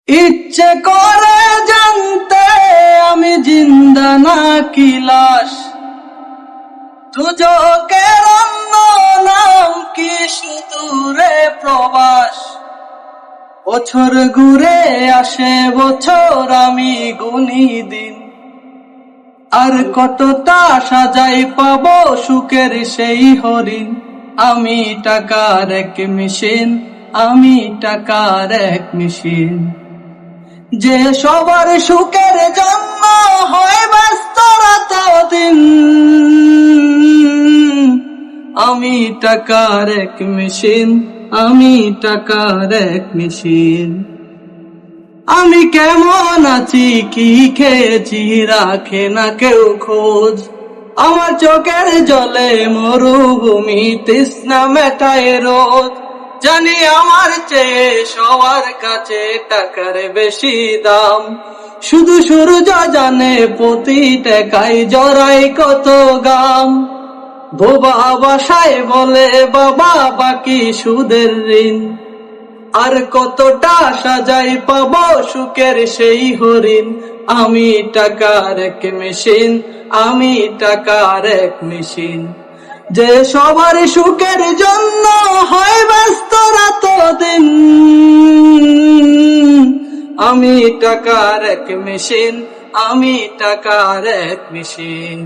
ইচ্ছে করে জানতে আমি জিন্দা নাকি লাশ, দুজকের অন্য নাম কি সুদূরে প্রবাস। বছর ঘুরে আসে বছর, আমি গুনি দিন, আর কতটা সাজাই পাবো সুখের সেই হরিণ। আমি টাকার এক মেশিন, আমি টাকার এক মেশিন, যে সবার সুখের জন্য হয় ব্যস্ত রাত দিন। আমি টাকার এক মেশিন, আমি টাকার এক মেশিন। আমি কেমন আছি কি খেয়েছি রাখে না কেউ খোঁজ, আমার চোখের জলে মরুভূমি তৃষ্ণা মেটায় রোজ। জানি আমার চেয়ে সবার কাছে টাকার বেশি দাম, শুধু সূর্য জানে প্রতি টাকায় জড়াই কত গাম। বোবা বাসায় বলে বাবা বাকি সুদের ঋণ, আর কতটা সাজাই পাবো সুখের সেই হরিণ। আমি টাকার এক মেশিন, আমি টাকার এক মেশিন, যে সবার সুখের জন্য হয় ব্যস্ত রাত দিন। আমি টাকার এক মেশিন, আমি টাকার এক মেশিন।